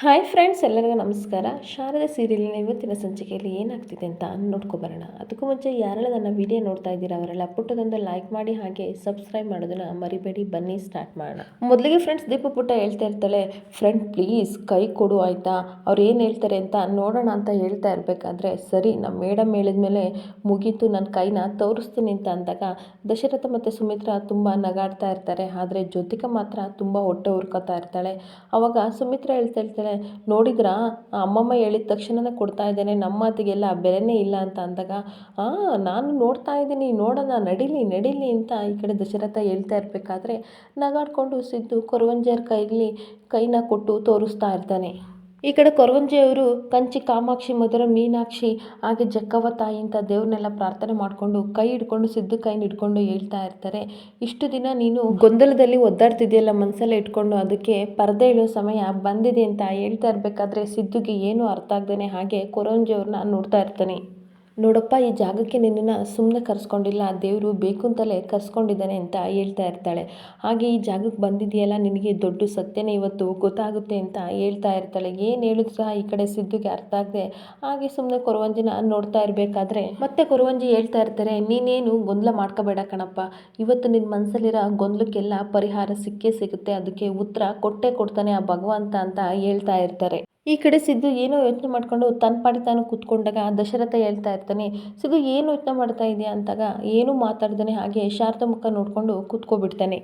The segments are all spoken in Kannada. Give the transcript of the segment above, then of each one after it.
ಹಾಯ್ ಫ್ರೆಂಡ್ಸ್, ಎಲ್ಲರಿಗೂ ನಮಸ್ಕಾರ. ಶಾರದಾ ಸೀರಿಯಲಿನ ಇವತ್ತಿನ ಸಂಚಿಕೆಯಲ್ಲಿ ಏನಾಗ್ತಿದೆ ಅಂತ ನೋಡ್ಕೊಬರೋಣ. ಅದಕ್ಕೂ ಮುಂಚೆ ಯಾರೆಲ್ಲ ನನ್ನ ವಿಡಿಯೋ ನೋಡ್ತಾ ಇದ್ದೀರಾ ಅವರೆಲ್ಲ ಪುಟ್ಟದೊಂದು ಲೈಕ್ ಮಾಡಿ, ಹಾಗೆ ಸಬ್ಸ್ಕ್ರೈಬ್ ಮಾಡೋದನ್ನ ಮರಿಬೇಡಿ. ಬನ್ನಿ ಸ್ಟಾರ್ಟ್ ಮಾಡೋಣ. ಮೊದಲಿಗೆ ಫ್ರೆಂಡ್ಸ್, ದೀಪು ಪುಟ್ಟ ಹೇಳ್ತಾ ಇರ್ತಾಳೆ, ಫ್ರೆಂಡ್ ಪ್ಲೀಸ್ ಕೈ ಕೊಡು ಆಯಿತಾ, ಅವ್ರು ಏನು ಹೇಳ್ತಾರೆ ಅಂತ ನೋಡೋಣ ಅಂತ ಹೇಳ್ತಾ ಇರಬೇಕಾದ್ರೆ, ಸರಿ ನಮ್ಮ ಮೇಡಮ್ ಹೇಳಿದ್ಮೇಲೆ ಮುಗೀತು, ನನ್ನ ಕೈನ ತೋರಿಸ್ತೀನಿ ಅಂತ ಅಂದಾಗ ದಶರಥ ಮತ್ತು ಸುಮಿತ್ರಾ ತುಂಬ ನಗಾಡ್ತಾ ಇರ್ತಾರೆ. ಆದರೆ ಜ್ಯೋತಿಕಾ ಮಾತ್ರ ತುಂಬ ಹೊಟ್ಟೆ ಹುರ್ಕೋತಾ ಇರ್ತಾಳೆ. ಅವಾಗ ಸುಮಿತ್ರಾ ಹೇಳ್ತಾ ಇರ್ತಾಳೆ, ನೋಡಿದ್ರಾ ಅಮ್ಮಮ್ಮ ಹೇಳಿದ ತಕ್ಷಣನೇ ಕೊಡ್ತಾ ಇದ್ದೇನೆ, ನಮ್ಮ ಮಾತಿಗೆಲ್ಲ ಬೆಲೆನೇ ಇಲ್ಲ ಅಂತ ಅಂದಾಗ, ನಾನು ನೋಡ್ತಾ ಇದ್ದೀನಿ, ನೋಡೋಣ ನಡೀಲಿ ನಡೀಲಿ ಅಂತ ಈ ಕಡೆ ದಶರಥ ಹೇಳ್ತಾ ಇರಬೇಕಾದ್ರೆ ನಗಾಡ್ಕೊಂಡು ಸಿದ್ದು ಕೊರವಂಜಿಯರ ಕೈನ ಕೊಟ್ಟು ತೋರಿಸ್ತಾ ಇರ್ತಾನೆ. ಈ ಕಡೆ ಕೊರವಂಜಿಯವರು ಕಂಚಿ ಕಾಮಾಕ್ಷಿ, ಮಧುರ ಮೀನಾಕ್ಷಿ, ಹಾಗೆ ಜಕ್ಕವ್ವ ತಾಯಿ ಅಂತ ದೇವ್ರನ್ನೆಲ್ಲ ಪ್ರಾರ್ಥನೆ ಮಾಡಿಕೊಂಡು ಕೈ ಹಿಡ್ಕೊಂಡು ಸಿದ್ದು ಕೈನ ಹಿಡ್ಕೊಂಡು ಹೇಳ್ತಾ ಇರ್ತಾರೆ, ಇಷ್ಟು ದಿನ ನೀನು ಗೊಂದಲದಲ್ಲಿ ಒದ್ದಾಡ್ತಿದೆಯಲ್ಲ ಮನಸ್ಸಲ್ಲೇ ಇಟ್ಕೊಂಡು, ಅದಕ್ಕೆ ಪರದೆ ಇಳೋ ಸಮಯ ಬಂದಿದೆ ಅಂತ ಹೇಳ್ತಾ ಇರಬೇಕಾದ್ರೆ ಸಿದ್ದುಗೆ ಏನು ಅರ್ಥ ಆಗ್ದೇನೆ ಹಾಗೆ ಕೊರವಂಜಿಯವ್ರನ್ನ ನೋಡ್ತಾ ಇರ್ತಾನೆ. ನೋಡಪ್ಪ, ಈ ಜಾಗಕ್ಕೆ ನಿನ್ನನ್ನು ಸುಮ್ಮನೆ ಕರೆಸ್ಕೊಂಡಿಲ್ಲ, ದೇವರು ಬೇಕು ಅಂತಲೇ ಕರೆಸ್ಕೊಂಡಿದ್ದಾನೆ ಅಂತ ಹೇಳ್ತಾ ಇರ್ತಾಳೆ. ಹಾಗೆ ಈ ಜಾಗಕ್ಕೆ ಬಂದಿದೆಯಲ್ಲ, ನಿನಗೆ ದೊಡ್ಡ ಸತ್ಯನೇ ಇವತ್ತು ಗೊತ್ತಾಗುತ್ತೆ ಅಂತ ಹೇಳ್ತಾ ಇರ್ತಾಳೆ. ಏನು ಹೇಳಿದ್ರು ಸಹ ಈ ಕಡೆ ಸಿದ್ದುಗೆ ಅರ್ಥ ಆಗದೆ ಹಾಗೆ ಸುಮ್ಮನೆ ಕೊರವಂಜಿನ ನೋಡ್ತಾ ಇರಬೇಕಾದ್ರೆ ಮತ್ತೆ ಕೊರವಂಜಿ ಹೇಳ್ತಾ ಇರ್ತಾರೆ, ನೀನೇನು ಗೊಂದಲ ಮಾಡ್ಕೋಬೇಡ ಕಣಪ್ಪ, ಇವತ್ತು ನಿನ್ನ ಮನಸ್ಸಲ್ಲಿರೋ ಗೊಂದಲಕ್ಕೆಲ್ಲ ಪರಿಹಾರ ಸಿಕ್ಕೇ ಸಿಗುತ್ತೆ, ಅದಕ್ಕೆ ಉತ್ತರ ಕೊಟ್ಟೇ ಕೊಡ್ತಾನೆ ಆ ಭಗವಂತ ಅಂತ ಹೇಳ್ತಾ ಇರ್ತಾರೆ. ಈ ಕಡೆ ಸಿದ್ದು ಏನೋ ಯೋಚನೆ ಮಾಡ್ಕೊಂಡು ತನ್ನ ಪಾಡಿ ತಾನು ಕೂತ್ಕೊಂಡಾಗ ದಶರಥ ಹೇಳ್ತಾ ಇರ್ತಾನೆ, ಸಿದ್ದು ಏನು ಯೋಚನೆ ಮಾಡ್ತಾ ಇದೆಯಾ ಅಂತಾಗ ಏನೂ ಮಾತಾಡ್ತಾನೆ ಹಾಗೆ ಶಾರದಾ ಮುಖ ನೋಡಿಕೊಂಡು ಕೂತ್ಕೊಬಿಡ್ತಾನೆ.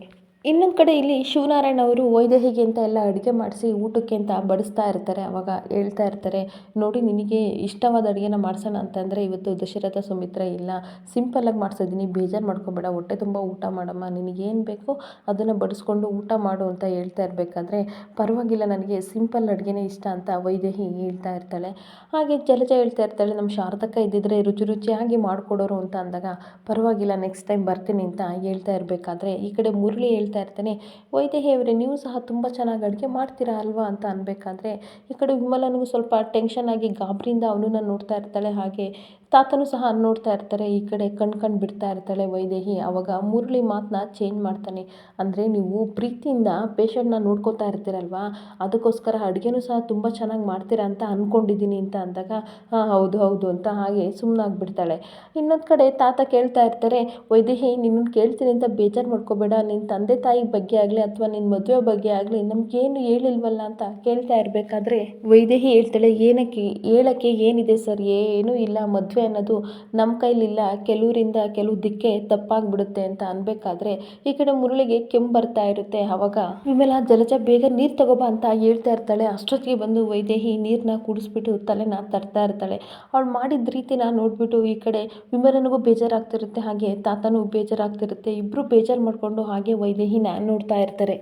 ಇನ್ನೊಂದು ಕಡೆ ಇಲ್ಲಿ ಶಿವನಾರಾಯಣ ಅವರು ವೈದೇಹಿಗೆ ಅಂತ ಎಲ್ಲ ಅಡುಗೆ ಮಾಡಿಸಿ ಊಟಕ್ಕೆ ಅಂತ ಬಡಿಸ್ತಾ ಇರ್ತಾರೆ. ಅವಾಗ ಹೇಳ್ತಾ ಇರ್ತಾರೆ, ನೋಡಿ ನಿನಗೆ ಇಷ್ಟವಾದ ಅಡುಗೆನ ಮಾಡಿಸೋಣ ಅಂತಂದರೆ ಇವತ್ತು ದಶರಥ ಸುಮಿತ್ರಾ ಇಲ್ಲ, ಸಿಂಪಲ್ಲಾಗಿ ಮಾಡಿಸಿದ್ದೀನಿ, ಬೇಜಾರು ಮಾಡ್ಕೊಬೇಡ, ಹೊಟ್ಟೆ ತುಂಬ ಊಟ ಮಾಡಮ್ಮ, ನಿನಗೇನು ಬೇಕೋ ಅದನ್ನು ಬಡಿಸ್ಕೊಂಡು ಊಟ ಮಾಡು ಅಂತ ಹೇಳ್ತಾ ಇರಬೇಕಾದ್ರೆ, ಪರವಾಗಿಲ್ಲ ನನಗೆ ಸಿಂಪಲ್ ಅಡುಗೆನೇ ಇಷ್ಟ ಅಂತ ವೈದೇಹಿ ಹೇಳ್ತಾ ಇರ್ತಾಳೆ. ಹಾಗೆ ಜಲಜ ಹೇಳ್ತಾ ಇರ್ತಾಳೆ, ನಮ್ಮ ಶಾರದಕ್ಕ ಇದ್ದಿದ್ರೆ ರುಚಿ ರುಚಿಯಾಗಿ ಮಾಡಿಕೊಡೋರು ಅಂತ ಅಂದಾಗ, ಪರವಾಗಿಲ್ಲ ನೆಕ್ಸ್ಟ್ ಟೈಮ್ ಬರ್ತೀನಿ ಅಂತ ಹೇಳ್ತಾ ಇರಬೇಕಾದ್ರೆ ಈ ಕಡೆ ಮುರಳಿ ಹೇಳ್ತಾ ಇರ್ತಾನೆ, ವೈದೇಹಿ ಅವರೇ ನೀವು ಸಹ ತುಂಬ ಚೆನ್ನಾಗಿ ಅಡುಗೆ ಮಾಡ್ತೀರಾ ಅಲ್ವಾ ಅಂತ ಅನ್ಬೇಕಾದ್ರೆ ಈ ಕಡೆ ವಿಮಲನಿಗೂ ಸ್ವಲ್ಪ ಟೆನ್ಷನ್ ಆಗಿ ಗಾಬರಿಯಿಂದ ಅವನನ್ನ ನೋಡ್ತಾ ಇರ್ತಾಳೆ. ಹಾಗೆ ತಾತನೂ ಸಹ ನೋಡ್ತಾ ಇರ್ತಾರೆ. ಈ ಕಡೆ ಕಣ್ ಬಿಡ್ತಾ ಇರ್ತಾಳೆ ವೈದೇಹಿ. ಅವಾಗ ಮುರಳಿ ಮಾತನ್ನ ಚೇಂಜ್ ಮಾಡ್ತಾನೆ, ಅಂದರೆ ನೀವು ಪ್ರೀತಿಯಿಂದ ಪೇಷಂಟ್ನ ನೋಡ್ಕೋತಾ ಇರ್ತೀರಲ್ವಾ, ಅದಕ್ಕೋಸ್ಕರ ಅಡುಗೆನೂ ಸಹ ತುಂಬ ಚೆನ್ನಾಗಿ ಮಾಡ್ತೀರಾ ಅಂತ ಅಂದ್ಕೊಂಡಿದ್ದೀನಿ ಅಂತ ಅಂದಾಗ, ಹಾಂ ಹೌದು ಹೌದು ಅಂತ ಹಾಗೆ ಸುಮ್ಮನಾಗ್ಬಿಡ್ತಾಳೆ. ಇನ್ನೊಂದು ಕಡೆ ತಾತ ಕೇಳ್ತಾ ಇರ್ತಾರೆ, ವೈದೇಹಿ ನಿನ್ನನ್ನು ಕೇಳ್ತೀನಿ ಅಂತ ಬೇಜಾರು ಮಾಡ್ಕೋಬೇಡ, ನಿನ್ನ ತಂದೆ ತಾಯಿ ಬಗ್ಗೆ ಆಗಲಿ ಅಥವಾ ನಿನ್ನ ಮದುವೆ ಬಗ್ಗೆ ಆಗಲಿ ನಮಗೇನು ಹೇಳಿಲ್ವಲ್ಲ ಅಂತ ಕೇಳ್ತಾ ಇರಬೇಕಾದ್ರೆ ವೈದೇಹಿ ಹೇಳ್ತಾಳೆ, ಹೇಳೋಕ್ಕೆ ಏನಿದೆ ಸರ್, ಏನೂ ಇಲ್ಲ, ಮದುವೆ ಅನ್ನೋದು ನಮ್ಮ ಕೈಲಿಲ್ಲ, ಕೆಲವರಿಂದ ಕೆಲವು ದಿಕ್ಕೆ ತಪ್ಪಾಗ್ಬಿಡುತ್ತೆ ಅಂತ ಅನ್ಬೇಕಾದ್ರೆ ಈ ಕಡೆ ಮುರಳಿಗೆ ಕೆಮ್ಮು ಬರ್ತಾ ಇರುತ್ತೆ. ಅವಾಗ ವಿಮಲ ಜಲಜ ಬೇಗ ನೀರು ತಗೋಬಾ ಅಂತ ಹೇಳ್ತಾ ಇರ್ತಾಳೆ. ಅಷ್ಟೊತ್ತಿಗೆ ಬಂದು ವೈದೇಹಿ ನೀರನ್ನ ಕುಡಿಸ್ಬಿಟ್ಟು ತಲೆನ ತಟ್ತಾ ಇರ್ತಾಳೆ. ಅವಳು ಮಾಡಿದ ರೀತಿನ ನೋಡಿಬಿಟ್ಟು ಈ ಕಡೆ ವಿಮಲನಿಗೂ ಬೇಜಾರಾಗ್ತಿರುತ್ತೆ, ಹಾಗೆ ತಾತನೂ ಬೇಜಾರಾಗ್ತಿರುತ್ತೆ. ಇಬ್ಬರು ಬೇಜಾರು ಮಾಡಿಕೊಂಡು ಹಾಗೆ ವೈದೇಹಿನ ನೋಡ್ತಾ ಇರ್ತಾರೆ.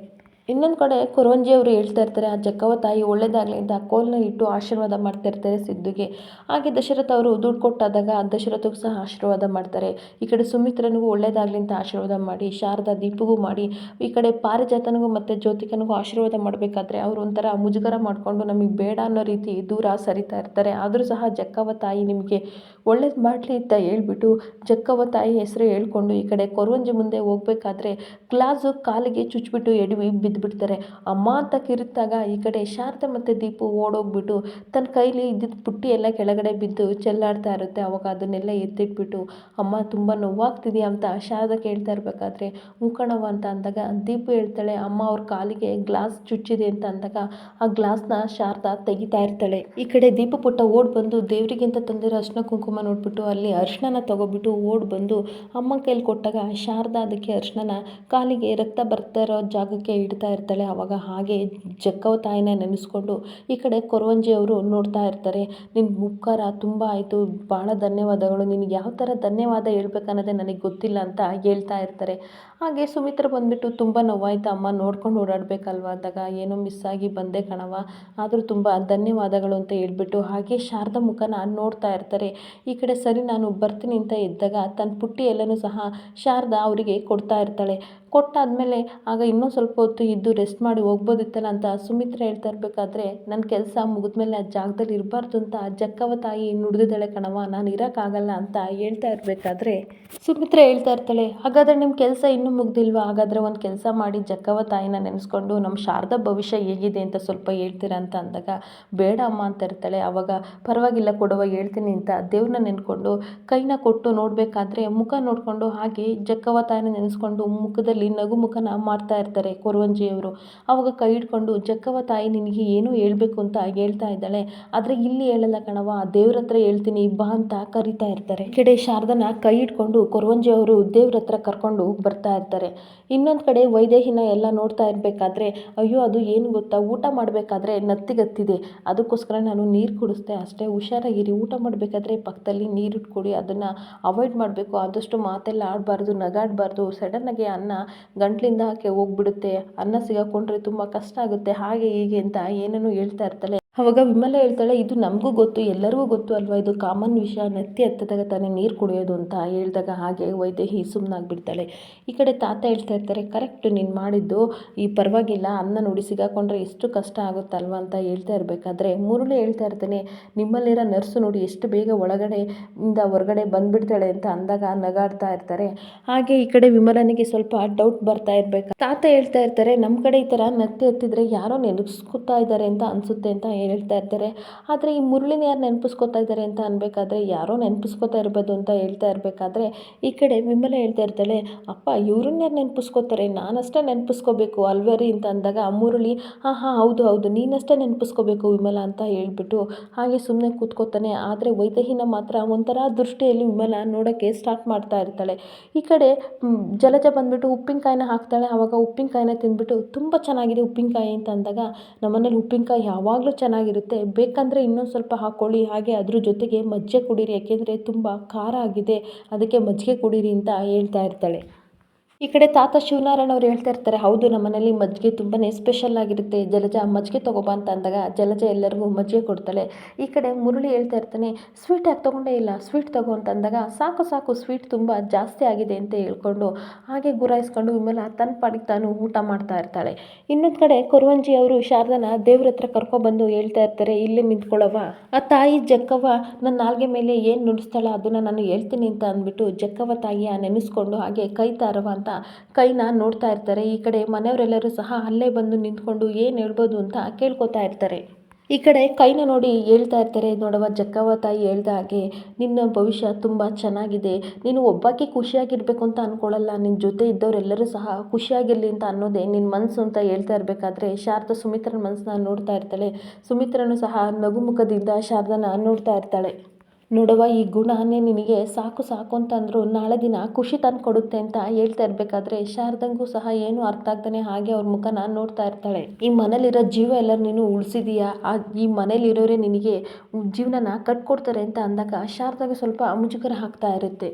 ಇನ್ನೊಂದು ಕಡೆ ಕೊರವಂಜಿಯವರು ಹೇಳ್ತಾ ಇರ್ತಾರೆ, ಆ ಜಕ್ಕವ್ವ ತಾಯಿ ಒಳ್ಳೇದಾಗಲಿ ಅಂತ ಕೋಲ್ನ ಇಟ್ಟು ಆಶೀರ್ವಾದ ಮಾಡ್ತಾ ಇರ್ತಾರೆ ಸಿದ್ದುಗೆ. ಹಾಗೆ ದಶರಥ ಅವರು ದುಡ್ಡು ಕೊಟ್ಟಾದಾಗ ದಶರಥಗೂ ಸಹ ಆಶೀರ್ವಾದ ಮಾಡ್ತಾರೆ. ಈ ಕಡೆ ಸುಮಿತ್ರನಿಗೂ ಒಳ್ಳೇದಾಗಲಿ ಅಂತ ಆಶೀರ್ವಾದ ಮಾಡಿ, ಶಾರದಾ ದೀಪಿಗೂ ಮಾಡಿ, ಈ ಕಡೆ ಪಾರಿಜಾತನಿಗೂ ಮತ್ತು ಜ್ಯೋತಿಕನಿಗೂ ಆಶೀರ್ವಾದ ಮಾಡಬೇಕಾದ್ರೆ ಅವರು ಒಂಥರ ಮುಜುಗರ ಮಾಡಿಕೊಂಡು ನಮಗೆ ಬೇಡ ಅನ್ನೋ ರೀತಿ ದೂರ ಸರಿತಾ ಇರ್ತಾರೆ. ಆದರೂ ಸಹ ಜಕ್ಕವ್ವ ತಾಯಿ ನಿಮಗೆ ಒಳ್ಳೇದು ಮಾಡಲಿ ಅಂತ ಹೇಳ್ಬಿಟ್ಟು ಜಕ್ಕವ್ವ ತಾಯಿ ಹೆಸರು ಹೇಳ್ಕೊಂಡು ಈ ಕಡೆ ಕೊರವಂಜಿ ಮುಂದೆ ಹೋಗ್ಬೇಕಾದ್ರೆ ಗ್ಲಾಸು ಕಾಲಿಗೆ ಚುಚ್ಚಿಬಿಟ್ಟು ಎಡವಿ ಬಿದ್ದುಬಿಡ್ತಾರೆ. ಅಮ್ಮ ಅಂತ ಕಿರುತ್ತಾಗ ಈ ಕಡೆ ಶಾರದಾ ಮತ್ತು ದೀಪು ಓಡೋಗ್ಬಿಟ್ಟು ತನ್ನ ಕೈಲಿ ಇದ್ದಿದ್ದು ಪುಟ್ಟಿ ಎಲ್ಲ ಕೆಳಗಡೆ ಬಿದ್ದು ಚೆಲ್ಲಾಡ್ತಾ ಇರುತ್ತೆ. ಅವಾಗ ಅದನ್ನೆಲ್ಲ ಎತ್ತಿಟ್ಬಿಟ್ಟು, ಅಮ್ಮ ತುಂಬ ನೋವಾಗ್ತಿದೆಯಾ ಅಂತ ಶಾರದಾ ಕೇಳ್ತಾ ಇರಬೇಕಾದ್ರೆ ಮುಖಣವ ಅಂತ ಅಂದಾಗ ದೀಪು ಹೇಳ್ತಾಳೆ, ಅಮ್ಮ ಅವ್ರ ಕಾಲಿಗೆ ಗ್ಲಾಸ್ ಚುಚ್ಚಿದೆ ಅಂತ ಅಂದಾಗ ಆ ಗ್ಲಾಸ್ನ ಶಾರದಾ ತೆಗಿತಾ ಇರ್ತಾಳೆ. ಈ ಕಡೆ ದೀಪು ಪುಟ್ಟ ಓಡ್ ಬಂದು ದೇವರಿಗೆ ಅಂತ ತಂದಿರೋ ಅರ್ಶಿನ ಕುಂಕುಮ ನೋಡ್ಬಿಟ್ಟು ಅಲ್ಲಿ ಅರ್ಶಿನ ತಗೊಬಿಟ್ಟು ಓಡ್ ಬಂದು ಅಮ್ಮ ಕೈಲಿ ಕೊಟ್ಟಾಗ ಶಾರದಾ ಅದಕ್ಕೆ ಅರ್ಶಿನ ಕಾಲಿಗೆ ರಕ್ತ ಬರ್ತಾ ಇರೋ ಜಾಗಕ್ಕೆ ಇಡ್ತಾ ಇರ್ತಾಳೆ. ಅವಾಗ ಹಾಗೆ ಜಕ್ಕವ್ವ ತಾಯಿನ ನೆನೆಸ್ಕೊಂಡು ಈ ಕಡೆ ಕೊರವಂಜಿಯವರು ನೋಡ್ತಾ ಇರ್ತಾರೆ. ನಿನ್ನ ಉಪಕಾರ ತುಂಬ ಆಯಿತು, ಭಾಳ ಧನ್ಯವಾದಗಳು, ನಿನಗೆ ಯಾವ ಥರ ಧನ್ಯವಾದ ಹೇಳ್ಬೇಕನ್ನೋದೇ ನನಗೆ ಗೊತ್ತಿಲ್ಲ ಅಂತ ಹೇಳ್ತಾ ಇರ್ತಾರೆ. ಹಾಗೆ ಸುಮಿತ್ರ ಬಂದುಬಿಟ್ಟು ತುಂಬ ನೋವಾಯ್ತು ಅಮ್ಮ, ನೋಡ್ಕೊಂಡು ಓಡಾಡಬೇಕಲ್ವ ಅಂದಾಗ, ಏನೋ ಮಿಸ್ ಆಗಿ ಬಂದೆ ಕಣವ, ಆದರೂ ತುಂಬ ಧನ್ಯವಾದಗಳು ಅಂತ ಹೇಳ್ಬಿಟ್ಟು ಹಾಗೆ ಶಾರದಾ ಮುಖನ ನೋಡ್ತಾ ಇರ್ತಾರೆ. ಈ ಕಡೆ ಸರಿ ನಾನು ಬರ್ತೀನಿ ಅಂತ ಎದ್ದಾಗ ತನ್ನ ಪುಟ್ಟಿ ಎಲ್ಲನೂ ಸಹ ಶಾರದಾ ಅವರಿಗೆ ಕೊಡ್ತಾ ಇರ್ತಾಳೆ. ಕೊಟ್ಟಾದಮೇಲೆ ಆಗ ಇನ್ನೂ ಸ್ವಲ್ಪ ಹೊತ್ತು ಇದ್ದು ರೆಸ್ಟ್ ಮಾಡಿ ಹೋಗ್ಬೋದಿತ್ತಲ್ಲ ಅಂತ ಸುಮಿತ್ರಾ ಹೇಳ್ತಾ ಇರಬೇಕಾದ್ರೆ ನನ್ನ ಕೆಲಸ ಮುಗಿದ್ಮೇಲೆ ಆ ಜಾಗದಲ್ಲಿ ಇರಬಾರ್ದು ಅಂತ ಜಕ್ಕವ್ವ ತಾಯಿ ನುಡಿದಿದ್ದಾಳೆ ಕಣವ, ನಾನು ಇರೋಕ್ಕಾಗಲ್ಲ ಅಂತ ಹೇಳ್ತಾ ಇರಬೇಕಾದ್ರೆ ಸುಮಿತ್ರಾ ಹೇಳ್ತಾ ಇರ್ತಾಳೆ, ಹಾಗಾದರೆ ನಿಮ್ಮ ಕೆಲಸ ಇನ್ನೂ ಮುಗ್ದಿಲ್ವಾ? ಹಾಗಾದರೆ ಒಂದು ಕೆಲಸ ಮಾಡಿ ಜಕ್ಕವ್ವ ತಾಯಿನ ನೆನೆಸ್ಕೊಂಡು ನಮ್ಮ ಶಾರದಾ ಭವಿಷ್ಯ ಹೇಗಿದೆ ಅಂತ ಸ್ವಲ್ಪ ಹೇಳ್ತೀರಾ ಅಂತ ಅಂದಾಗ ಬೇಡ ಅಮ್ಮ ಅಂತ ಇರ್ತಾಳೆ. ಆವಾಗ ಪರವಾಗಿಲ್ಲ ಕೊಡುವ ಹೇಳ್ತೀನಿ ಅಂತ ದೇವ್ರನ್ನ ನೆನ್ಕೊಂಡು ಕೈನ ಕೊಟ್ಟು ನೋಡಬೇಕಾದ್ರೆ ಮುಖ ನೋಡಿಕೊಂಡು ಹಾಗೆ ಜಕ್ಕವ್ವ ತಾಯಿನ ನೆನೆಸ್ಕೊಂಡು ಮುಖದಲ್ಲಿ ನಗು ಮುಖನ ಮಾಡ್ತಾ ಇರ್ತಾರೆ ಕೊರವಂಜಿಯವರು. ಆವಾಗ ಕೈ ಹಿಡ್ಕೊಂಡು ಜಕ್ಕವ್ವ ತಾಯಿ ನಿನಗೆ ಏನೋ ಹೇಳಬೇಕು ಅಂತ ಹೇಳ್ತಾ ಇದ್ದಾಳೆ, ಆದರೆ ಇಲ್ಲಿ ಹೇಳಲ್ಲ ಕಣವ, ದೇವ್ರ ಹತ್ರ ಹೇಳ್ತೀನಿ ಬಾ ಅಂತ ಕರಿತಾ ಇರ್ತಾರೆ. ಈ ಕಡೆ ಶಾರದನ ಕೈ ಹಿಡ್ಕೊಂಡು ಕೊರವಂಜಿಯವರು ದೇವ್ರ ಹತ್ರ ಕರ್ಕೊಂಡು ಬರ್ತಾ ಇರ್ತಾರೆ. ಇನ್ನೊಂದು ಕಡೆ ವೈದೇಹಿನ ಎಲ್ಲ ನೋಡ್ತಾ ಇರಬೇಕಾದ್ರೆ ಅಯ್ಯೋ ಅದು ಏನು ಗೊತ್ತಾ, ಊಟ ಮಾಡಬೇಕಾದ್ರೆ ನತ್ತಿಗತ್ತಿದೆ, ಅದಕ್ಕೋಸ್ಕರ ನಾನು ನೀರು ಕುಡಿಸ್ದೆ ಅಷ್ಟೇ, ಹುಷಾರಾಗಿರಿ, ಊಟ ಮಾಡಬೇಕಾದ್ರೆ ಪಕ್ಕದಲ್ಲಿ ನೀರು ಇಟ್ಕೊಡಿ, ಅದನ್ನು ಅವಾಯ್ಡ್ ಮಾಡಬೇಕು, ಆದಷ್ಟು ಮಾತೆಲ್ಲ ಆಡಬಾರ್ದು, ನಗಾಡಬಾರ್ದು, ಸಡನ್ನಾಗಿ ಅನ್ನ ಗಂಟ್ಲಿಂದ ಹೋಗ್ಬಿಡುತ್ತೆ, ಅನ್ನ ಸಿಗಾಕೊಂಡ್ರೆ ತುಂಬ ಕಷ್ಟ ಆಗುತ್ತೆ, ಹಾಗೆ ಹೀಗೆ ಅಂತ ಏನೇನೋ ಹೇಳ್ತಾ ಇರ್ತಾಳೆ. ಅವಾಗ ವಿಮಲ ಹೇಳ್ತಾಳೆ, ಇದು ನಮಗೂ ಗೊತ್ತು, ಎಲ್ಲರಿಗೂ ಗೊತ್ತು ಅಲ್ವಾ, ಇದು ಕಾಮನ್ ವಿಷಯ, ನೆತ್ತಿ ಹತ್ತಿದಾಗ ತಾನೇ ನೀರು ಕುಡಿಯೋದು ಅಂತ ಹೇಳಿದಾಗ ಹಾಗೆ ವೈದೇಹಿ ಸುಮ್ಮನಾಗ್ಬಿಡ್ತಾಳೆ. ಈ ಕಡೆ ತಾತ ಹೇಳ್ತಾ ಇರ್ತಾರೆ, ಕರೆಕ್ಟ್ ನೀನು ಮಾಡಿದ್ದು, ಈ ಪರವಾಗಿಲ್ಲ, ಅನ್ನ ನೋಡಿ ಸಿಗಾಕೊಂಡ್ರೆ ಎಷ್ಟು ಕಷ್ಟ ಆಗುತ್ತಲ್ವ ಅಂತ ಹೇಳ್ತಾ ಇರಬೇಕಾದ್ರೆ ಮುರಳಿ ಹೇಳ್ತಾ ಇರ್ತಾನೆ, ನಿಮ್ಮಲ್ಲಿರೋ ನರ್ಸು ನೋಡಿ ಎಷ್ಟು ಬೇಗ ಒಳಗಡೆಯಿಂದ ಹೊರಗಡೆ ಬಂದುಬಿಡ್ತಾಳೆ ಅಂತ ಅಂದಾಗ ನಗಾಡ್ತಾ ಇರ್ತಾರೆ. ಹಾಗೆ ಈ ಕಡೆ ವಿಮಲನಿಗೆ ಸ್ವಲ್ಪ ಡೌಟ್ ಬರ್ತಾ ಇರಬೇಕು. ತಾತ ಹೇಳ್ತಾ ಇರ್ತಾರೆ, ನಮ್ಮ ಕಡೆ ಈ ಥರ ನತ್ತಿ ಹತ್ತಿದ್ರೆ ಯಾರೋ ನೆನಪಿಸ್ಕೊತಾ ಇದ್ದಾರೆ ಅಂತ ಅನಿಸುತ್ತೆ ಅಂತ ಹೇಳ್ತಾ ಇರ್ತಾರೆ. ಆದರೆ ಈ ಮುರಳಿನ ಯಾರು ನೆನಪಿಸ್ಕೊತಾ ಇದ್ದಾರೆ ಅಂತ ಅನ್ಬೇಕಾದ್ರೆ ಯಾರೋ ನೆನಪಿಸ್ಕೊತಾ ಇರ್ಬೋದು ಅಂತ ಹೇಳ್ತಾ ಇರಬೇಕಾದ್ರೆ ಈ ಕಡೆ ವಿಮಲ ಹೇಳ್ತಾ ಇರ್ತಾಳೆ, ಅಪ್ಪ ಇವ್ರನ್ನ ಯಾರು ನೆನಪಿಸ್ಕೋತಾರೆ, ನಾನಷ್ಟೇ ನೆನಪಿಸ್ಕೋಬೇಕು ಅಲ್ವರಿ ಅಂತ ಅಂದಾಗ ಮುರಳಿ ಹಾಂ ಹೌದು ಹೌದು ನೀನಷ್ಟೇ ನೆನಪಿಸ್ಕೋಬೇಕು ವಿಮಲ ಅಂತ ಹೇಳ್ಬಿಟ್ಟು ಹಾಗೆ ಸುಮ್ಮನೆ ಕೂತ್ಕೋತಾನೆ. ಆದರೆ ವೈದೇಹಿನ ಮಾತ್ರ ಒಂಥರ ದೃಷ್ಟಿಯಲ್ಲಿ ವಿಮಲ ನೋಡೋಕ್ಕೆ ಸ್ಟಾರ್ಟ್ ಮಾಡ್ತಾ ಇರ್ತಾಳೆ. ಈ ಕಡೆ ಜಲಜ ಬಂದುಬಿಟ್ಟು ಉಪ್ಪಿನಕಾಯಿನ ಹಾಕ್ತಾಳೆ. ಆವಾಗ ಉಪ್ಪಿನಕಾಯಿನ ತಿಂದ್ಬಿಟ್ಟು ತುಂಬ ಚೆನ್ನಾಗಿದೆ ಉಪ್ಪಿನಕಾಯಿ ಅಂತ ಅಂದಾಗ ನಮ್ಮನೇಲಿ ಉಪ್ಪಿನಕಾಯಿ ಯಾವಾಗಲೂ ಚೆನ್ನಾಗಿರುತ್ತೆ, ಬೇಕಂದರೆ ಇನ್ನೊಂದು ಸ್ವಲ್ಪ ಹಾಕ್ಕೊಳ್ಳಿ, ಹಾಗೆ ಅದ್ರ ಜೊತೆಗೆ ಮಜ್ಜಿಗೆ ಕುಡೀರಿ, ಯಾಕೆಂದರೆ ತುಂಬ ಖಾರ ಆಗಿದೆ, ಅದಕ್ಕೆ ಮಜ್ಜಿಗೆ ಕುಡೀರಿ ಅಂತ ಹೇಳ್ತಾ ಇರ್ತಾಳೆ. ಈ ಕಡೆ ತಾತ ಶಿವನಾರಾಯಣ ಅವ್ರು ಹೇಳ್ತಾ ಇರ್ತಾರೆ, ಹೌದು ನಮ್ಮನೇಲಿ ಮಜ್ಜಿಗೆ ತುಂಬಾ ಸ್ಪೆಷಲ್ ಆಗಿರುತ್ತೆ, ಜಲಜ ಮಜ್ಜಿಗೆ ತೊಗೊಬಾ ಅಂತ ಅಂದಾಗ ಜಲಜ ಎಲ್ಲರಿಗೂ ಮಜ್ಜಿಗೆ ಕೊಡ್ತಾಳೆ. ಈ ಕಡೆ ಮುರಳಿ ಹೇಳ್ತಾ ಇರ್ತಾನೆ, ಸ್ವೀಟ್ ಯಾಕೆ ತೊಗೊಂಡೇ ಇಲ್ಲ, ಸ್ವೀಟ್ ತಗೋ ಅಂತ ಅಂದಾಗ ಸಾಕು ಸಾಕು ಸ್ವೀಟ್ ತುಂಬ ಜಾಸ್ತಿ ಆಗಿದೆ ಅಂತ ಹೇಳ್ಕೊಂಡು ಹಾಗೆ ಗುರಾಯಿಸ್ಕೊಂಡು ವಿಮಲ ತನ್ನ ಪಾಡಿಗೆ ತಾನು ಊಟ ಮಾಡ್ತಾ ಇರ್ತಾಳೆ. ಇನ್ನೊಂದು ಕಡೆ ಕೊರವಂಜಿ ಅವರು ಶಾರದನ ದೇವ್ರ ಹತ್ರ ಕರ್ಕೊಬಂದು ಹೇಳ್ತಾ ಇರ್ತಾರೆ, ಇಲ್ಲೇ ನಿಂತ್ಕೊಳ್ಳವ, ಆ ತಾಯಿ ಜಕ್ಕವ್ವ ನನ್ನ ನಾಲ್ಗೆ ಮೇಲೆ ಏನು ನುಡಿಸ್ತಾಳ ಅದನ್ನು ನಾನು ಹೇಳ್ತೀನಿ ಅಂತ ಅಂದ್ಬಿಟ್ಟು ಜಕ್ಕವ್ವ ತಾಯಿಯ ನೆನೆಸ್ಕೊಂಡು ಹಾಗೆ ಕೈ ತಾರವ ಅಂತ ಕೈನ ನೋಡ್ತಾ ಇರ್ತಾರೆ. ಈ ಕಡೆ ಮನೆಯವರೆಲ್ಲರೂ ಸಹ ಅಲ್ಲೇ ಬಂದು ನಿಂತ್ಕೊಂಡು ಏನು ಹೇಳ್ಬೋದು ಅಂತ ಕೇಳ್ಕೊತಾ ಇರ್ತಾರೆ. ಈ ಕಡೆ ಕೈನ ನೋಡಿ ಹೇಳ್ತಾ ಇರ್ತಾರೆ, ನೋಡವ ಜಕ್ಕವ್ವ ತಾಯಿ ಹೇಳ್ದ ಹಾಗೆ ನಿನ್ನ ಭವಿಷ್ಯ ತುಂಬ ಚೆನ್ನಾಗಿದೆ, ನೀನು ಒಬ್ಬಾಕಿ ಖುಷಿಯಾಗಿರ್ಬೇಕು ಅಂತ ಅಂದ್ಕೊಳ್ಳಲ್ಲ, ನಿನ್ನ ಜೊತೆ ಇದ್ದವರೆಲ್ಲರೂ ಸಹ ಖುಷಿಯಾಗಿರಲಿ ಅಂತ ಅನ್ನೋದೇ ನಿನ್ನ ಮನಸ್ಸು ಅಂತ ಹೇಳ್ತಾ ಇರಬೇಕಾದ್ರೆ ಶಾರದಾ ಸುಮಿತ್ರನ ಮನಸ್ಸನ್ನ ನೋಡ್ತಾ ಇರ್ತಾಳೆ. ಸುಮಿತ್ರನು ಸಹ ನಗುಮುಖದಿಂದ ಶಾರದನ ನೋಡ್ತಾ ಇರ್ತಾಳೆ. ನೋಡವ ಈ ಗುಣನೇ ನಿನಗೆ ಸಾಕು ಸಾಕು ಅಂತ ಅಂದರು ನಾಳೆ ದಿನ ಖುಷಿ ತಂದು ಕೊಡುತ್ತೆ ಅಂತ ಹೇಳ್ತಾ ಇರಬೇಕಾದ್ರೆ ಶಾರದಂಗೂ ಸಹ ಏನು ಅರ್ಥ ಆಗ್ತಾನೆ ಹಾಗೆ ಅವ್ರ ಮುಖನ ನೋಡ್ತಾ ಇರ್ತಾಳೆ. ಈ ಮನೇಲಿರೋ ಜೀವ ಎಲ್ಲರೂ ನೀನು ಉಳಿಸಿದೀಯಾ, ಈ ಮನೇಲಿರೋರೇ ನಿನಗೆ ಜೀವನನ ಕಟ್ಕೊಡ್ತಾರೆ ಅಂತ ಅಂದಾಗ ಶಾರದಾಗೆ ಸ್ವಲ್ಪ ಮುಜುಗರ ಆಗ್ತಾ ಇರುತ್ತೆ.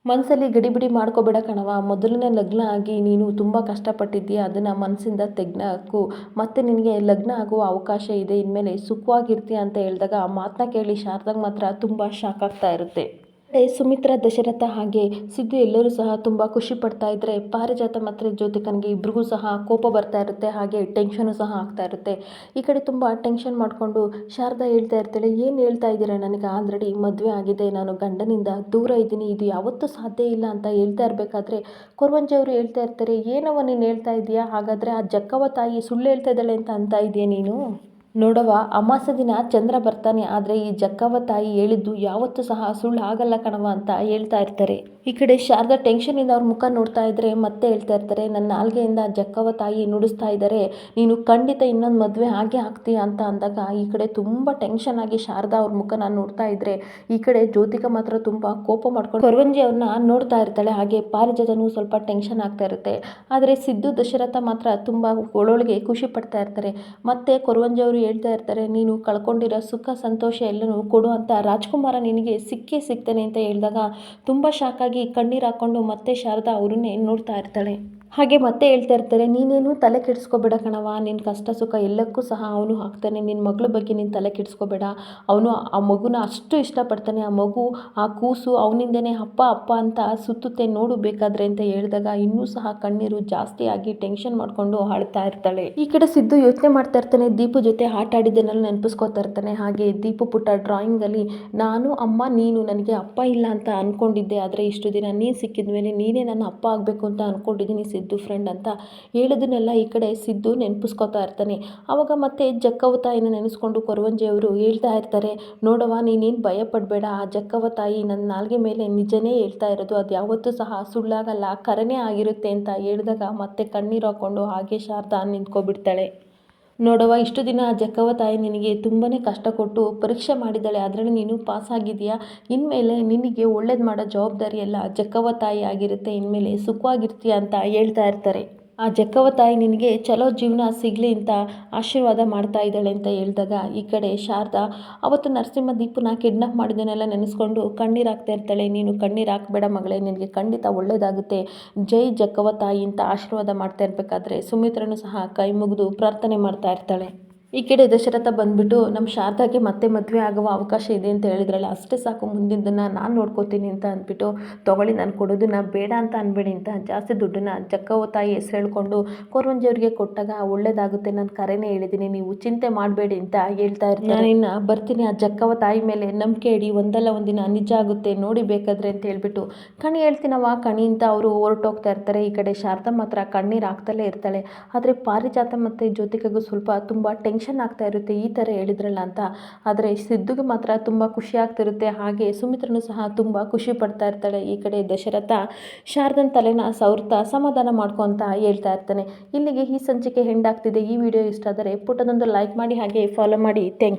ಮನಸ್ಸಲ್ಲಿ ಗಡಿಬಿಡಿ ಮಾಡ್ಕೋಬೇಡ ಕಣವ, ಮೊದಲನೇ ಲಗ್ನ ಆಗಿ ನೀನು ತುಂಬ ಕಷ್ಟಪಟ್ಟಿದ್ದೀಯ, ಅದನ್ನು ಮನಸ್ಸಿಂದ ತೆಗ್ನಾಕು, ಮತ್ತು ನಿನಗೆ ಲಗ್ನ ಆಗುವ ಅವಕಾಶ ಇದೆ, ಇನ್ಮೇಲೆ ಸುಖವಾಗಿರ್ತೀಯ ಅಂತ ಹೇಳಿದಾಗ ಆ ಮಾತನ್ನ ಕೇಳಿ ಶಾರದಾಗೆ ಮಾತ್ರ ತುಂಬ ಶಾಕ್ ಆಗ್ತಾ ಇರುತ್ತೆ. ಸುಮಿತ್ರ ದಶರಥ ಹಾಗೆ ಸಿದ್ದು ಎಲ್ಲರೂ ಸಹ ತುಂಬ ಖುಷಿ ಪಡ್ತಾ ಇದ್ದರೆ ಪಾರಿಜಾತ ಮತ್ತು ಜ್ಯೋತಿಕನಿಗೆ ಇಬ್ರಿಗೂ ಸಹ ಕೋಪ ಬರ್ತಾ ಇರುತ್ತೆ, ಹಾಗೆ ಟೆನ್ಷನು ಸಹ ಆಗ್ತಾ ಇರುತ್ತೆ. ಈ ಕಡೆ ತುಂಬ ಟೆನ್ಷನ್ ಮಾಡಿಕೊಂಡು ಶಾರದಾ ಹೇಳ್ತಾ ಇರ್ತಾಳೆ, ಏನು ಹೇಳ್ತಾ ಇದ್ದೀರಾ, ನನಗೆ ಆಲ್ರೆಡಿ ಮದುವೆ ಆಗಿದೆ, ನಾನು ಗಂಡನಿಂದ ದೂರ ಇದ್ದೀನಿ, ಇದು ಯಾವತ್ತೂ ಸಾಧ್ಯ ಇಲ್ಲ ಅಂತ ಹೇಳ್ತಾ ಇರಬೇಕಾದ್ರೆ ಕೊರವಂಜಿ ಅವರು ಹೇಳ್ತಾ ಇರ್ತಾರೆ, ಏನವ ನೀನು ಹೇಳ್ತಾ ಇದೆಯಾ, ಹಾಗಾದರೆ ಆ ಜಕ್ಕವ್ವ ತಾಯಿ ಸುಳ್ಳು ಹೇಳ್ತಾ ಇದ್ದಾಳೆ ಅಂತ ಇದೆಯಾ ನೀನು? ನೋಡವ ಅಮಾವಾಸ್ಯೆ ದಿನ ಚಂದ್ರ ಬರ್ತಾನೆ, ಆದರೆ ಈ ಜಕ್ಕವ್ವ ತಾಯಿ ಹೇಳಿದ್ದು ಯಾವತ್ತೂ ಸಹ ಸುಳ್ಳು ಆಗಲ್ಲ ಕಣವ ಅಂತ ಹೇಳ್ತಾ ಇರ್ತಾರೆ. ಈ ಕಡೆ ಶಾರದಾ ಟೆನ್ಷನಿಂದ ಅವ್ರ ಮುಖ ನೋಡ್ತಾ ಇದ್ದರೆ ಮತ್ತೆ ಹೇಳ್ತಾ ಇರ್ತಾರೆ, ನನ್ನ ನಾಲ್ಗೆಯಿಂದ ಜಕ್ಕವ್ವ ತಾಯಿ ನುಡಿಸ್ತಾ ಇದ್ದಾರೆ, ನೀನು ಖಂಡಿತ ಇನ್ನೊಂದು ಮದುವೆ ಹಾಗೆ ಆಗ್ತೀಯ ಅಂತ ಅಂದಾಗ ಈ ಕಡೆ ತುಂಬ ಟೆನ್ಷನ್ ಆಗಿ ಶಾರದಾ ಅವ್ರ ಮುಖನ ನೋಡ್ತಾ ಇದ್ದರೆ ಈ ಕಡೆ ಜ್ಯೋತಿಕ ಮಾತ್ರ ತುಂಬ ಕೋಪ ಮಾಡ್ಕೊಂಡು ಕೊರವಂಜಿ ಅವ್ರನ್ನ ನೋಡ್ತಾ ಇರ್ತಾಳೆ. ಹಾಗೆ ಪಾರಿಜಾತನೂ ಸ್ವಲ್ಪ ಟೆನ್ಷನ್ ಆಗ್ತಾ ಇರುತ್ತೆ. ಆದರೆ ಸಿದ್ದು ದಶರಥ ಮಾತ್ರ ತುಂಬ ಒಳೊಳಗೆ ಖುಷಿ ಪಡ್ತಾ ಇರ್ತಾರೆ. ಮತ್ತೆ ಕೊರವಂಜಿ ಅವರು ಹೇಳ್ತಾ ಇರ್ತಾರೆ, ನೀನು ಕಳ್ಕೊಂಡಿರೋ ಸುಖ ಸಂತೋಷ ಎಲ್ಲನೂ ಕೊಡು ಅಂತ ರಾಜ್ಕುಮಾರ ನಿನಗೆ ಸಿಕ್ಕೇ ಸಿಗ್ತಾನೆ ಅಂತ ಹೇಳಿದಾಗ ತುಂಬ ಶಾಕಾಗಿ ಕಣ್ಣೀರು ಹಾಕ್ಕೊಂಡು ಮತ್ತೆ ಶಾರದಾ ಅವ್ರನ್ನೇ ನೋಡ್ತಾ ಇರ್ತಾಳೆ. ಹಾಗೆ ಮತ್ತೆ ಹೇಳ್ತಾ ಇರ್ತಾರೆ, ನೀನೇನು ತಲೆ ಕೆಡಿಸ್ಕೋಬೇಡ ಕಣವ, ನಿನ್ನ ಕಷ್ಟ ಸುಖ ಎಲ್ಲಕ್ಕೂ ಸಹ ಅವನು ಹಾಕ್ತಾನೆ, ನಿನ್ನ ಮಗಳ ಬಗ್ಗೆ ನೀನು ತಲೆ ಕೆಡಿಸ್ಕೋಬೇಡ, ಅವನು ಆ ಮಗುನ ಅಷ್ಟು ಇಷ್ಟಪಡ್ತಾನೆ, ಆ ಮಗು ಆ ಕೂಸು ಅವನಿಂದನೇ ಅಪ್ಪ ಅಪ್ಪ ಅಂತ ಸುತ್ತುತ್ತೆ ನೋಡು ಬೇಕಾದ್ರೆ ಅಂತ ಹೇಳಿದಾಗ ಇನ್ನೂ ಸಹ ಕಣ್ಣೀರು ಜಾಸ್ತಿ ಆಗಿ ಟೆನ್ಷನ್ ಮಾಡಿಕೊಂಡು ಅಳ್ತಾ ಇರ್ತಾಳೆ. ಈ ಕಡೆ ಸಿದ್ದು ಯೋಚನೆ ಮಾಡ್ತಾ ಇರ್ತಾನೆ, ದೀಪು ಜೊತೆ ಆಟ ಆಡಿದ್ದನ್ನೆಲ್ಲ ನೆನಪಿಸ್ಕೋತಾ ಇರ್ತಾನೆ. ಹಾಗೆ ದೀಪು ಪುಟ್ಟ ಡ್ರಾಯಿಂಗಲ್ಲಿ ನಾನು ಅಮ್ಮ ನೀನು ನನಗೆ ಅಪ್ಪ ಇಲ್ಲ ಅಂತ ಅಂದ್ಕೊಂಡಿದ್ದೆ, ಆದರೆ ಇಷ್ಟು ದಿನ ನೀನು ಸಿಕ್ಕಿದ ಮೇಲೆ ನೀನೇ ನನ್ನ ಅಪ್ಪ ಆಗಬೇಕು ಅಂತ ಅಂದ್ಕೊಂಡಿದ್ದೀನಿ ಸಿದ್ದು ಫ್ರೆಂಡ್ ಅಂತ ಹೇಳೋದನ್ನೆಲ್ಲ ಈ ಕಡೆ ಸಿದ್ದು ನೆನಪಿಸ್ಕೋತಾ ಇರ್ತಾನೆ. ಆವಾಗ ಮತ್ತೆ ಜಕ್ಕವ್ವ ತಾಯಿನ ನೆನೆಸ್ಕೊಂಡು ಕೊರವಂಜಿ ಅವರು ಹೇಳ್ತಾ ಇರ್ತಾರೆ, ನೋಡವ್ವ ನೀನೇನು ಭಯ ಪಡಬೇಡ, ಆ ಜಕ್ಕವ್ವ ತಾಯಿ ನನ್ನ ನಾಲ್ಗೆ ಮೇಲೆ ನಿಜನೇ ಹೇಳ್ತಾ ಇರೋದು, ಅದು ಯಾವತ್ತೂ ಸಹ ಸುಳ್ಳಾಗಲ್ಲ, ಕರೆನೇ ಆಗಿರುತ್ತೆ ಅಂತ ಹೇಳಿದಾಗ ಮತ್ತೆ ಕಣ್ಣೀರು ಹಾಕ್ಕೊಂಡು ಹಾಗೆ ಶಾರದಾ ನಿಂತ್ಕೊಬಿಡ್ತಾಳೆ. ನೋಡವ್ವ ಇಷ್ಟು ದಿನ ಆ ಜಕ್ಕವ್ವ ತಾಯಿ ನಿನಗೆ ತುಂಬಾ ಕಷ್ಟ ಕೊಟ್ಟು ಪರೀಕ್ಷೆ ಮಾಡಿದ್ದಾಳೆ, ಅದರಲ್ಲಿ ನೀನು ಪಾಸ್ ಆಗಿದೆಯಾ, ಇನ್ಮೇಲೆ ನಿನಗೆ ಒಳ್ಳೇದು ಮಾಡೋ ಜವಾಬ್ದಾರಿ ಎಲ್ಲ ಜಕ್ಕವ್ವ ತಾಯಿ ಆಗಿರುತ್ತೆ, ಇನ್ಮೇಲೆ ಸುಖವಾಗಿರ್ತೀಯ ಅಂತ ಹೇಳ್ತಾ ಇರ್ತಾರೆ. ಆ ಜಕ್ಕವ್ವ ತಾಯಿ ನಿನಗೆ ಚಲೋ ಜೀವನ ಸಿಗಲಿ ಅಂತ ಆಶೀರ್ವಾದ ಮಾಡ್ತಾ ಇದ್ದಾಳೆ ಅಂತ ಹೇಳಿದಾಗ ಈ ಕಡೆ ಶಾರದಾ ಅವತ್ತು ನರಸಿಂಹ ದೀಪನ ಕಿಡ್ನಾಪ್ ಮಾಡಿದ್ದನ್ನೆಲ್ಲ ನೆನೆಸ್ಕೊಂಡು ಕಣ್ಣೀರು ಹಾಕ್ತಾ ಇರ್ತಾಳೆ. ನೀನು ಕಣ್ಣೀರು ಹಾಕಬೇಡ ಮಗಳೇ, ನಿನಗೆ ಖಂಡಿತ ಒಳ್ಳೇದಾಗುತ್ತೆ, ಜೈ ಜಕ್ಕವ್ವ ತಾಯಿ ಅಂತ ಆಶೀರ್ವಾದ ಮಾಡ್ತಾ ಇರಬೇಕಾದ್ರೆ ಸುಮಿತ್ರನು ಸಹ ಕೈ ಮುಗಿದು ಪ್ರಾರ್ಥನೆ ಮಾಡ್ತಾ ಇರ್ತಾಳೆ. ಈ ಕಡೆ ದಶರಥ ಬಂದ್ಬಿಟ್ಟು ನಮ್ಮ ಶಾರದಾಗೆ ಮತ್ತೆ ಮದುವೆ ಆಗುವ ಅವಕಾಶ ಇದೆ ಅಂತ ಹೇಳಿದ್ರಲ್ಲ, ಅಷ್ಟೇ ಸಾಕು, ಮುಂದಿದ್ದನ್ನು ನಾನು ನೋಡ್ಕೋತೀನಿ ಅಂತ ಅಂದ್ಬಿಟ್ಟು ತೊಗೊಳ್ಳಿ, ನಾನು ಕೊಡೋದನ್ನ ಬೇಡ ಅಂತ ಅನ್ಬೇಡಿ ಅಂತ ಜಾಸ್ತಿ ದುಡ್ಡನ್ನ ಜಕ್ಕವ್ವ ತಾಯಿ ಹೆಸರು ಹೇಳ್ಕೊಂಡು ಕೊರವಂಜಿಯವ್ರಿಗೆ ಕೊಟ್ಟಾಗ ಒಳ್ಳೇದಾಗುತ್ತೆ, ನಾನು ಕರೆನೇ ಹೇಳಿದ್ದೀನಿ, ನೀವು ಚಿಂತೆ ಮಾಡಬೇಡಿ ಅಂತ ಹೇಳ್ತಾ ಇರ್ತಾರೆ. ನಾನು ಇನ್ನು ಬರ್ತೀನಿ, ಆ ಜಕ್ಕವ್ವ ತಾಯಿ ಮೇಲೆ ನಂಬಿಕೆ ಇಡಿ, ಒಂದಲ್ಲ ಒಂದಿನ ನಿಜ ಆಗುತ್ತೆ ನೋಡಿ ಬೇಕಾದ್ರೆ ಅಂತ ಹೇಳ್ಬಿಟ್ಟು ಕಣಿ ಹೇಳ್ತೀನವ ಕಣಿ ಅಂತ ಅವರು ಹೊರಟೋಗ್ತಾ ಇರ್ತಾರೆ. ಈ ಕಡೆ ಶಾರದಾ ಮಾತ್ರ ಕಣ್ಣೀರು ಹಾಕ್ತಲೇ ಇರ್ತಾಳೆ. ಆದರೆ ಪಾರಿಜಾತ ಮತ್ತು ಜ್ಯೋತಿಕಾಗೂ ಸ್ವಲ್ಪ ತುಂಬ ಟೆನ್ಷನ್ ಆಗ್ತಾ ಇರುತ್ತೆ, ಈ ಥರ ಹೇಳಿದ್ರಲ್ಲ ಅಂತ. ಆದರೆ ಸಿದ್ದುಗೆ ಮಾತ್ರ ತುಂಬ ಖುಷಿ ಆಗ್ತಿರುತ್ತೆ. ಹಾಗೆ ಸುಮಿತ್ರನು ಸಹ ತುಂಬ ಖುಷಿ ಪಡ್ತಾ ಇರ್ತಾಳೆ. ಈ ಕಡೆ ದಶರಥ ಶಾರದನ್ ತಲೆನ ಸವರ್ತಾ ಸಮಾಧಾನ ಮಾಡ್ಕೊ ಅಂತ ಹೇಳ್ತಾ ಇರ್ತಾನೆ. ಇಲ್ಲಿಗೆ ಈ ಸಂಚಿಕೆ ಹೆಂಡಾಗ್ತಿದೆ. ಈ ವಿಡಿಯೋ ಇಷ್ಟ ಆದರೆ ಪುಟ್ಟದೊಂದು ಲೈಕ್ ಮಾಡಿ ಹಾಗೆ ಫಾಲೋ ಮಾಡಿ. Thank you.